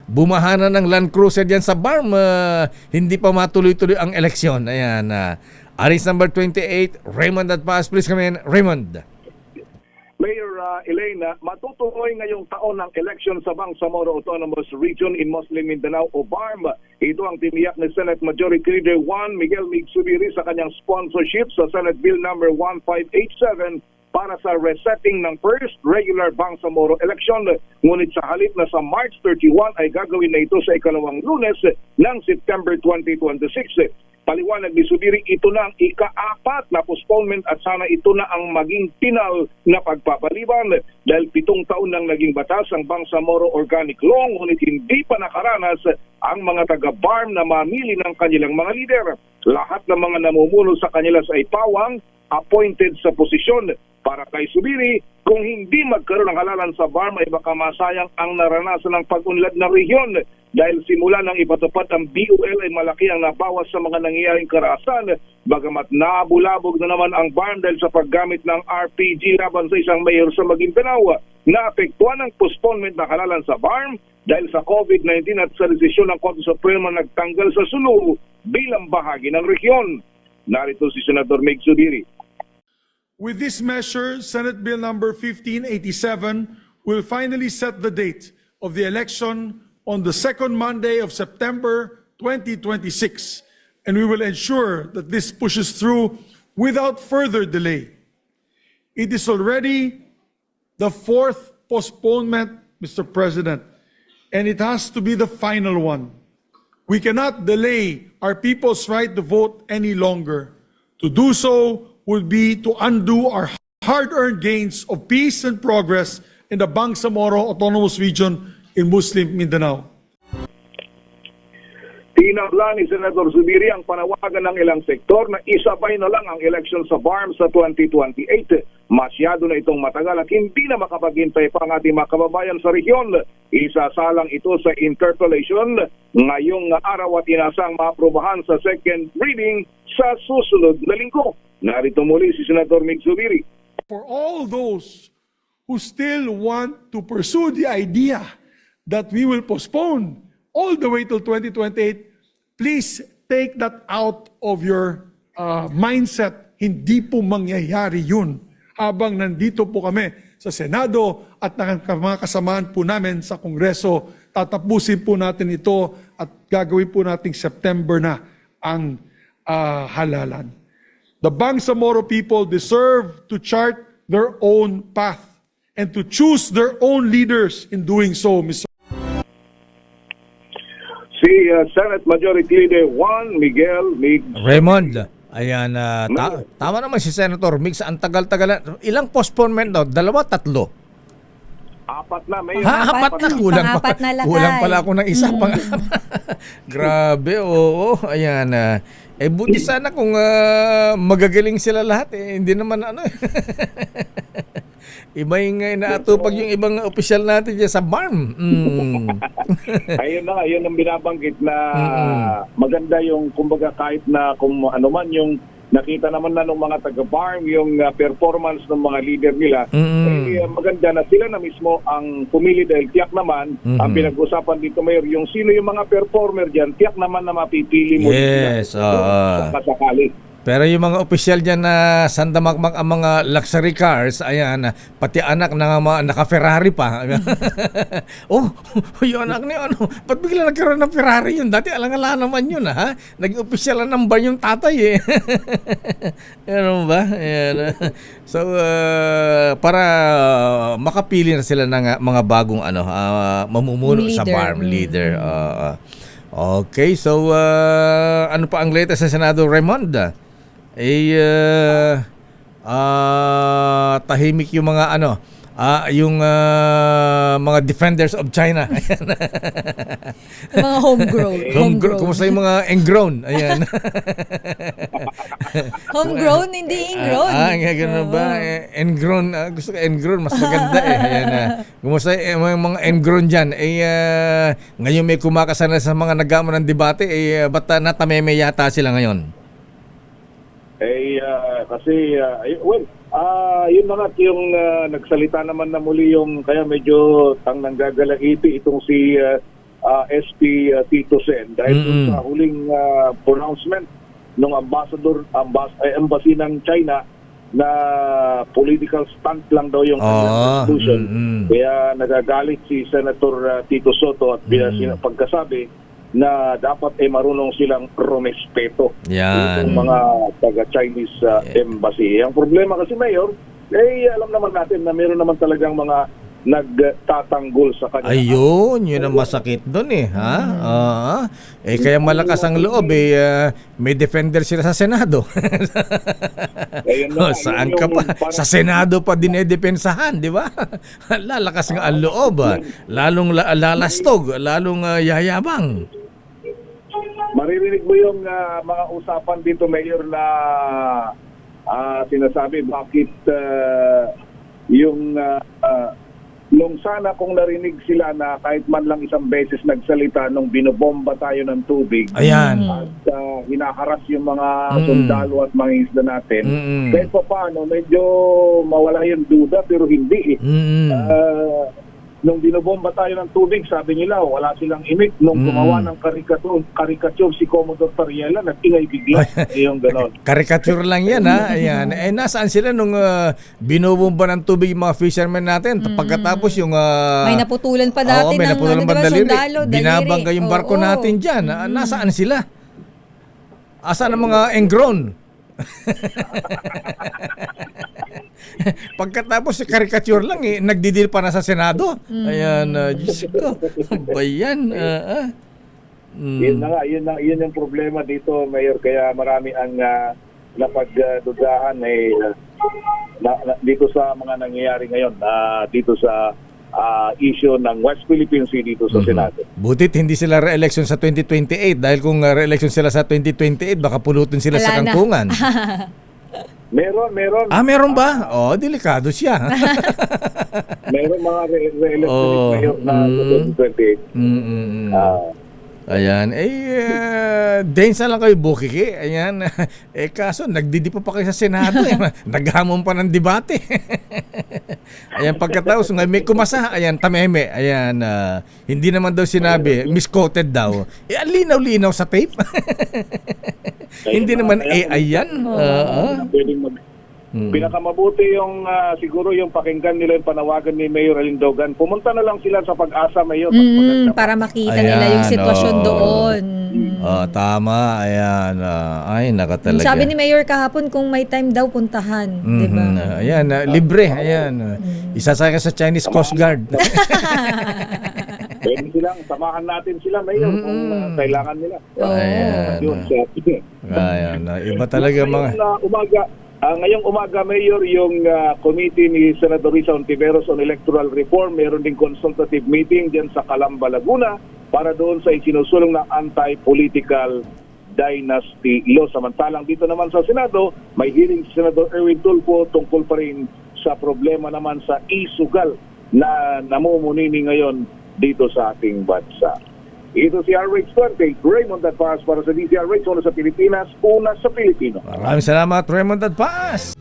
bumahanan ng Land Cruiser diyan sa BARM, hindi pa matuloy-tuloy ang eleksyon. Ayan, Aris number 28, Raymond at Paas. Please come in, Raymond. Mayor Elena, matutuloy ngayong taon ng election sa Bangsamoro Autonomous Region in Muslim Mindanao o BARM. Ito ang tiniyak ni Senate Majority Leader Juan Miguel Mig-Subiri sa kanyang sponsorship sa Senate Bill number 1587 para sa resetting ng first regular Bangsamoro election. Ngunit sa halip na sa March 31 ay gagawin na ito sa ikalawang Lunes ng September 2026. Paliwanag ni Subiri, ito na ang ika-4 na postponement at sana ito na ang maging final na pagpapaliban dahil 7 taon nang naging batas ang Bangsamoro Organic Law, ngunit hindi pa nakaranas ang mga taga-BARM na mamili ng kanilang mga lider. Lahat ng mga namumuno sa kanila sa ipawang appointed sa posisyon. Para kay Subiri, kung hindi magkaroon ng halalan sa BARM ay baka masayang ang naranasan ng pag-unlad ng rehiyon dahil simula nang ipatupad ang BUL ay malaki ang nabawas sa mga nangyayaring karahasan, bagamat naabulabog na naman ang BARM dahil sa paggamit ng RPG laban sa isang mayor sa Maguindanao. Naapektuhan ang postponement ng halalan sa BARM dahil sa COVID-19 at sa desisyon ng Korte Suprema nagtanggal sa Sulu bilang bahagi ng rehiyon. Narito si Senator Mig Subiri. With this measure, Senate Bill number 1587 will finally set the date of the election on the second Monday of September 2026, and we will ensure that this pushes through without further delay. It is already the 4th postponement, Mr. President, and it has to be the final one. We cannot delay our people's right to vote any longer. To do so would be to undo our hard-earned gains of peace and progress in the Bangsamoro Autonomous Region in Muslim Mindanao. Tinanglan ni Senator Subiri ang panawagan ng ilang sektor na isabay na lang ang eleksyon sa BARM sa 2028. Masyado na itong matagal at hindi na makapaghintay pa ang ating mga kababayan sa rehiyon. Isasalang ito sa interpellation ngayong araw at inasang maaprubahan sa second reading sa susunod na linggo. Narito muli si Senator Mig Subiri. For all those who still want to pursue the idea that we will postpone all the way till 2028, please take that out of your mindset. Hindi po mangyayari yun habang nandito po kami sa Senado at mga kasamaan po namin sa Kongreso. Tatapusin po natin ito at gagawin po natin September na ang halalan. The Bangsamoro people deserve to chart their own path and to choose their own leaders in doing so, Mr. Si Senate Majority Leader Juan Miguel Mig. Raymond, ayan, tama naman si Senator Mix, ang tagal-tagal. Ilang postponement daw? 2, 3? 4 na, may Apat na. Kulang pala ako ng isa. Grabe, oo. Ayan. Buti sana kung magagaling sila lahat. Hindi naman ano. Iba yung inaatupag yung ibang opisyal natin dyan sa BARM. Ayun na nga, yun ang binabanggit na maganda yung, kumbaga kahit na kung ano man yung nakita naman na ng mga taga-BARM yung performance ng mga leader nila, maganda na sila na mismo ang pumili dahil tiyak naman, ang pinag-usapan dito Mayor, yung sino yung mga performer dyan, tiyak naman na mapipili mo. Yes, kasakali. Pero yung mga opisyal dyan na sandamakmak ang mga luxury cars, ayan, pati anak na naka-Ferrari pa. Oh, yung anak niya, ba't bigla nagkaroon ng Ferrari yun? Dati alang-ala naman yun, ha? Naging opisyal na number yung tatay, eh. Ano ba? Ayan. So, para makapili na sila ng mga bagong mamumuno sa BARM leader. Okay, so ano pa ang latest sa Senado, Raymond? Tahimik yung mga yung mga defenders of China. Mga homegrown. Kumusta yung mga engrown? Ayan. Homegrown, hindi ingrown. Ganun ba? Engrown. Gusto ko engrown. Mas maganda eh. Ayan. Kumusta yung mga engrown dyan? Ngayon may kumakasana sa mga nagamo ng debate. Ba't natameme yata sila ngayon? Yun na nga yung nagsalita naman na muli yung kaya medyo nanggagalaiti itong si SP Tito Sen dahil dun sa huling pronouncement ng embassy ng China na political stunt lang daw yung resolution. Kaya nagagalit si Senator Tito Soto at pagkasabi na dapat ay marunong silang rumespeto Yan. yung mga taga-Chinese embassy. Ang problema kasi, Mayor, alam naman natin na meron naman talagang mga nagtatanggol sa kanya. Ayun, yun ang masakit doon eh, ha? Kaya malakas ang loob may defender sila sa Senado. Ayun na, Saan yun ka yung pa? Sa Senado pa dinedepensahan, di ba? Lalakas nga ang loob, lalong lalastog, lalong yayabang. Maririnig mo yung mga usapan dito, Mayor, na sinasabi bakit nung sana kung narinig sila na kahit man lang isang beses nagsalita nung binobomba tayo ng tubig Ayan. at hinaharas yung mga sundalo at mga isda natin, kahit pa paano medyo mawala yung duda pero hindi nung binobomba tayo ng tubig, sabi nila wala silang imik. Nung gumawa ng karikatur si Commodore Tariela, nag-ingay bigla. Yung ganon. Karikature lang yan, ha? Ayan. Nasaan sila nung binubomba ng tubig yung mga fishermen natin? Pagkatapos yung... may naputulan pa dati may ng naputulan pa diba, sundalo, daliri. Binabangga yung barko natin dyan. Nasaan sila? Asan ang mga engrown? Pagkatapos si caricature lang nagdidil pa na sa Senado. Ayan, Diyos ko. Bayan. Yun na nga, yun yung problema dito, Mayor, kaya marami ang napagdudahan dito sa mga nangyayari ngayon, dito sa issue ng West Philippine Sea dito sa Senado. Butit hindi sila re-election sa 2028 dahil kung re-election sila sa 2028 baka pulutin sila sa Wala na. kangkungan. Meron. Meron ba? Delikado siya. Meron mga re-election Mayor na 2028. Ayan. Densa lang kayo, Bukiki. Ayan. Kaso, nagdidipo pa kayo sa Senado. Naghamon pa ng debate. Ayan, pagkatapos, may kumasa. Ayan, tameme. Ayan, hindi naman daw sinabi. Misquoted daw. Ang linaw-linaw sa tape. Hindi naman AI yan. Pwedeng pinakamabuti yung siguro yung pakinggan nila yung panawagan ni Mayor Alindogan. Pumunta na lang sila sa Pag-asa, Mayor. Para makita Ayan, nila yung sitwasyon doon. Tama. Ayan. Ay, nakatalaga. Sabi ni Mayor kahapon kung may time daw puntahan, 'di ba? Ayan, libre. Ayan. Isasaka sa Chinese Coast Guard. Pwede silang, samahan natin sila, Mayor, kung kailangan nila. Ayan. Yun, Ayan. Iba talaga mga... Ngayong umaga, Mayor, yung committee ni Senator Risa Ontiveros on Electoral Reform, meron ding consultative meeting dyan sa Calamba, Laguna para doon sa isinusulong na anti-political dynasty law. Samantalang dito naman sa Senado, may hearing si Senator Erwin Tulfo tungkol pa rin sa problema naman sa isugal na namumunini ngayon dito sa ating bansa. Ito si RH20, Raymond Adpas para sa DZRH, una sa Pilipinas, una sa Pilipino. Maraming salamat, Raymond Adpas.